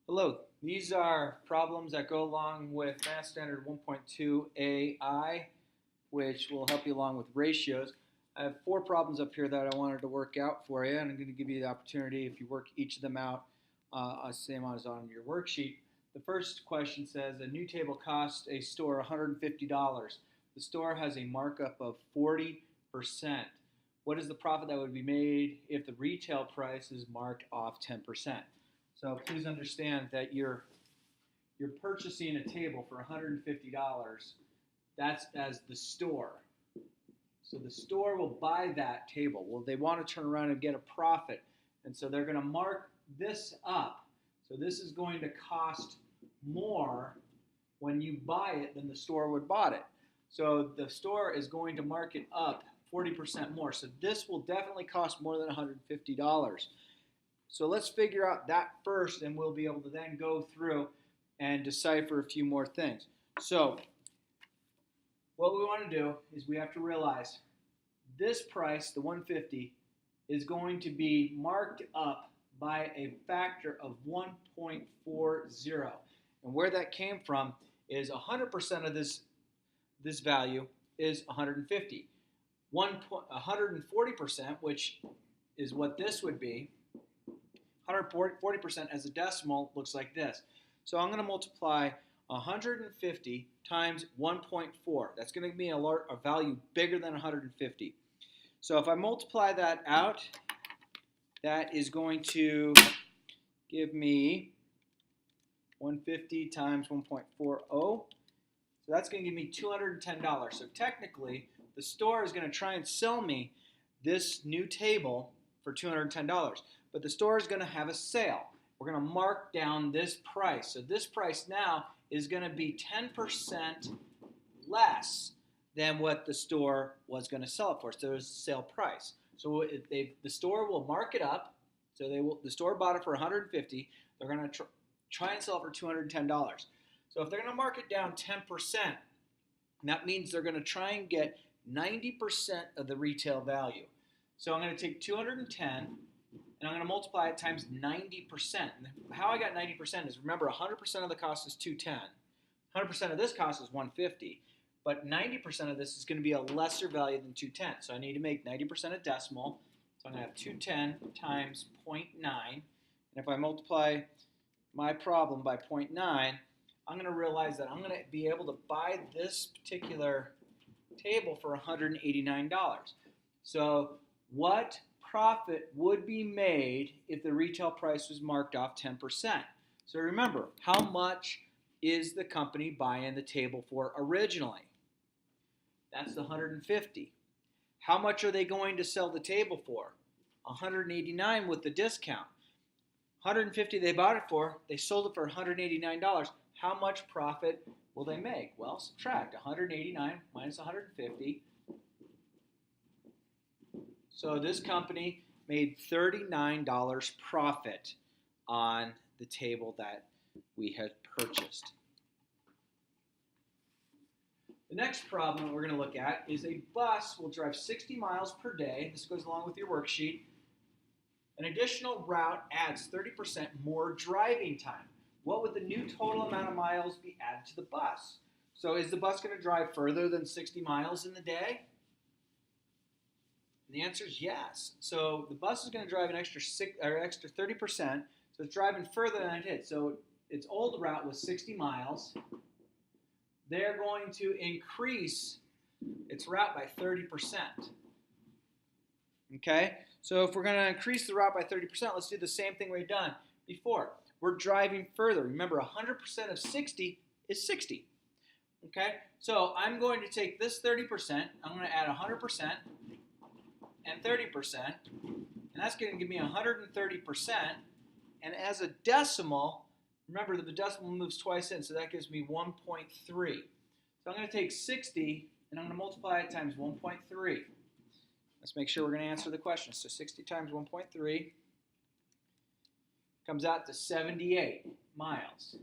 Hello, these are problems that go along with Math Standard 1.2 AI, which will help you along with ratios. I have four problems up here that I wanted to work out for you, and I'm going to give you the opportunity, if you work each of them out, same as on your worksheet. The first question says, a new table costs a store $150. The store has a markup of 40%. What is the profit that would be made if the retail price is marked off 10%? So please understand that you're purchasing a table for $150. That's as the store. So the store will buy that table. Well, they want to turn around and get a profit, and so they're going to mark this up. So this is going to cost more when you buy it than the store would bought it. So the store is going to mark it up 40% more. So this will definitely cost more than $150. So let's figure out that first, and we'll be able to then go through and decipher a few more things. So what we want to do is we have to realize this price, the 150, is going to be marked up by a factor of 1.40. And where that came from is 100% of this value is 150. 140%, which is what this would be, 140% as a decimal looks like this. So I'm going to multiply 150 times 1.4. That's going to give me a value bigger than 150. So if I multiply that out, that is going to give me 150 times 1.40. So that's going to give me $210. So technically, the store is going to try and sell me this new table for $210. But the store is going to have a sale. We're going to mark down this price. So this price now is going to be 10% less than what the store was going to sell it for. So there's a sale price. So the store will mark it up. So the store bought it for $150. They're going to try and sell it for $210. So if they're going to mark it down 10%, that means they're going to try and get 90% of the retail value. So I'm going to take 210 and I'm going to multiply it times 90%. And how I got 90% is, remember, 100% of the cost is 210. 100% of this cost is 150. But 90% of this is going to be a lesser value than 210. So I need to make 90% a decimal. So I'm going to have 210 times 0.9. And if I multiply my problem by 0.9, I'm going to realize that I'm going to be able to buy this particular table for $189. So what profit would be made if the retail price was marked off 10%? So remember, how much is the company buying the table for originally? That's the 150. How much are they going to sell the table for? 189 with the discount. 150 they bought it for, they sold it for $189. How much profit will they make? Well, subtract 189 minus 150. So this company made $39 profit on the table that we had purchased. The next problem that we're going to look at is a bus will drive 60 miles per day. This goes along with your worksheet. An additional route adds 30% more driving time. What would the new total amount of miles be added to the bus? So is the bus going to drive further than 60 miles in the day? And the answer is yes. So the bus is going to drive an extra 30%. So it's driving further than it did. So its old route was 60 miles. They're going to increase its route by 30%. Okay? So if we're going to increase the route by 30%, let's do the same thing we've done before. We're driving further. Remember, 100% of 60 is 60. Okay? So I'm going to take this 30%. I'm going to add 100% and 30%. And that's going to give me 130%. And as a decimal, remember that the decimal moves twice in, so that gives me 1.3. So I'm going to take 60 and I'm going to multiply it times 1.3. Let's make sure we're going to answer the question. So 60 times 1.3 comes out to 78 miles.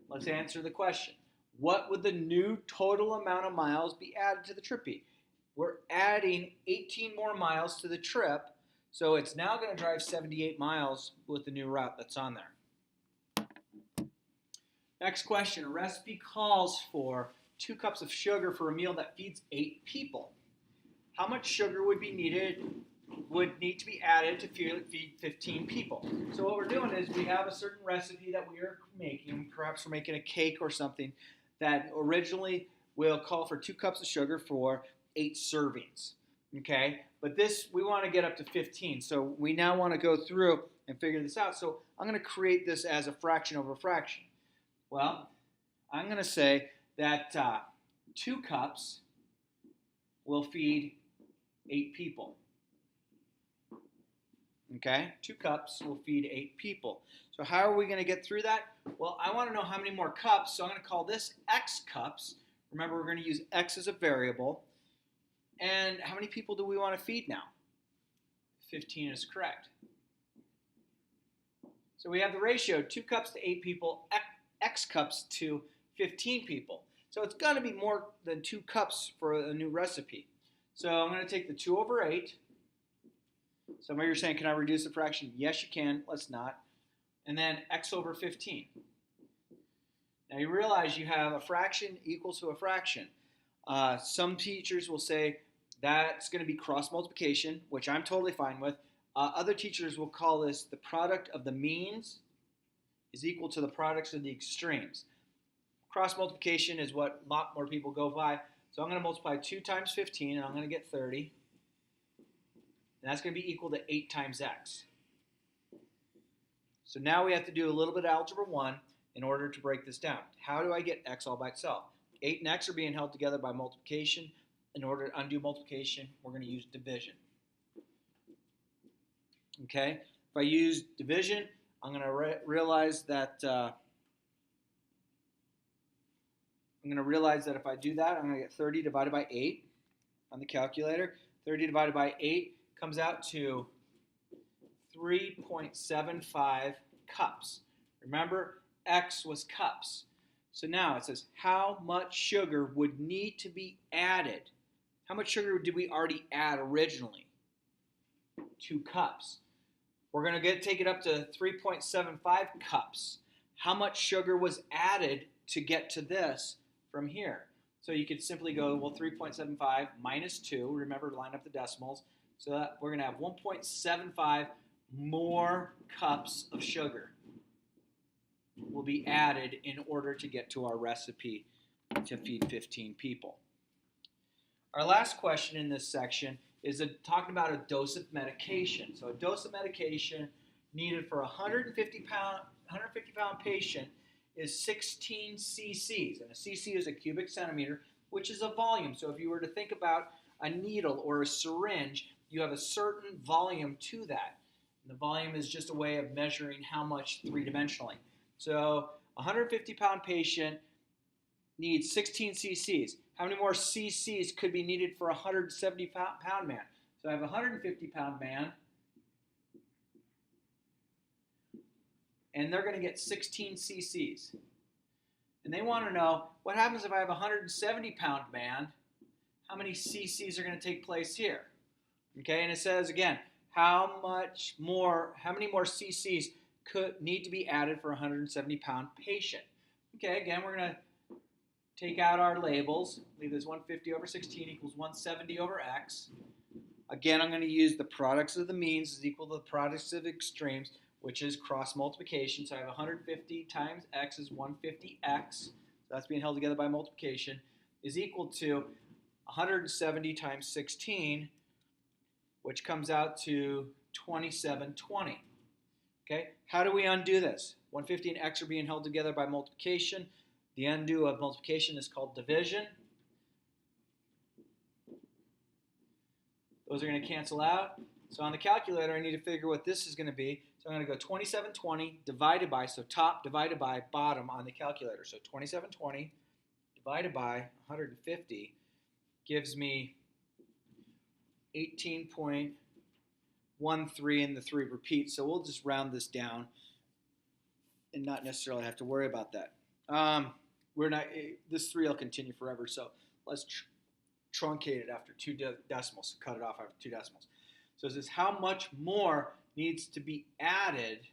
Let's answer the question. What would the new total amount of miles be added to the trip be? We're adding 18 more miles to the trip, so it's now going to drive 78 miles with the new route that's on there. Next question. A recipe calls for 2 cups of sugar for a meal that feeds 8 people. How much sugar would need to be added to feed 15 people? So what we're doing is we have a certain recipe that we are making. Perhaps we're making a cake or something that originally will call for 2 cups of sugar for 8 servings. Okay, but this we want to get up to 15. So we now want to go through and figure this out. So I'm going to create this as a fraction over fraction. Well, I'm going to say that 2 cups will feed 8 people. Okay, 2 cups will feed 8 people. So how are we going to get through that? Well, I want to know how many more cups, so I'm going to call this x cups. Remember, we're going to use x as a variable. And how many people do we want to feed now? 15 is correct. So we have the ratio 2 cups to 8 people, x cups to 15 people. So it's going to be more than 2 cups for a new recipe. So I'm going to take the 2 over 8. Some of you are saying, can I reduce the fraction? Yes, you can. Let's not. And then x over 15. Now you realize you have a fraction equals to a fraction. Some teachers will say that's going to be cross multiplication, which I'm totally fine with. Other teachers will call this the product of the means is equal to the products of the extremes. Cross multiplication is what a lot more people go by. So I'm going to multiply 2 times 15, and I'm going to get 30. And that's going to be equal to 8 times x. So now we have to do a little bit of algebra 1 in order to break this down. How do I get x all by itself? 8 and x are being held together by multiplication. In order to undo multiplication, we're going to use division. Okay? If I use division, I'm going to realize that if I do that, I'm going to get 30 divided by 8 on the calculator. 30 divided by 8 comes out to 3.75 cups. Remember, x was cups. So now it says, how much sugar would need to be added? How much sugar did we already add originally? 2 cups. We're going to take it up to 3.75 cups. How much sugar was added to get to this from here? So you could simply go, well, 3.75 minus 2. Remember, line up the decimals. So that we're going to have 1.75 more cups of sugar will be added in order to get to our recipe to feed 15 people. Our last question in this section is talking about a dose of medication. So a dose of medication needed for a 150-pound patient is 16 cc's. And a cc is a cubic centimeter, which is a volume. So if you were to think about a needle or a syringe, you have a certain volume to that. And the volume is just a way of measuring how much three-dimensionally. So a 150-pound patient needs 16 cc's. How many more cc's could be needed for a 170-pound man? So I have a 150-pound man, and they're going to get 16 cc's. And they want to know, what happens if I have a 170-pound man? How many cc's are going to take place here? Okay, and it says again, how many more cc's could need to be added for a 170-pound patient? Okay, again, we're going to take out our labels. Leave this 150 over 16 equals 170 over x. Again, I'm going to use the products of the means is equal to the products of the extremes, which is cross multiplication. So I have 150 times x is 150x. So that's being held together by multiplication, is equal to 170 times 16, which comes out to 2720. Okay, how do we undo this? 150 and x are being held together by multiplication. The undo of multiplication is called division. Those are going to cancel out. So on the calculator, I need to figure what this is going to be. So I'm going to go 2720 divided by, so top divided by bottom on the calculator. So 2720 divided by 150 gives me 18.13, and the 3 repeats. So we'll just round this down and not necessarily have to worry about that. This 3 will continue forever, so let's truncate it after 2 decimals, cut it off after 2 decimals. So it says how much more needs to be added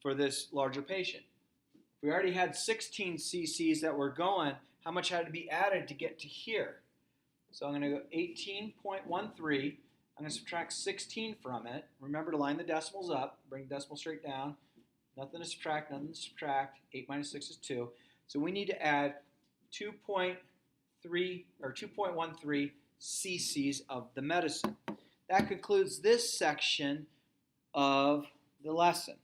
for this larger patient. If we already had 16 cc's that were going, how much had to be added to get to here? So I'm going to go 18.13. I'm going to subtract 16 from it. Remember to line the decimals up. Bring the decimal straight down. Nothing to subtract, nothing to subtract. 8 minus 6 is 2. So we need to add 2.3 or 2.13 cc's of the medicine. That concludes this section of the lesson.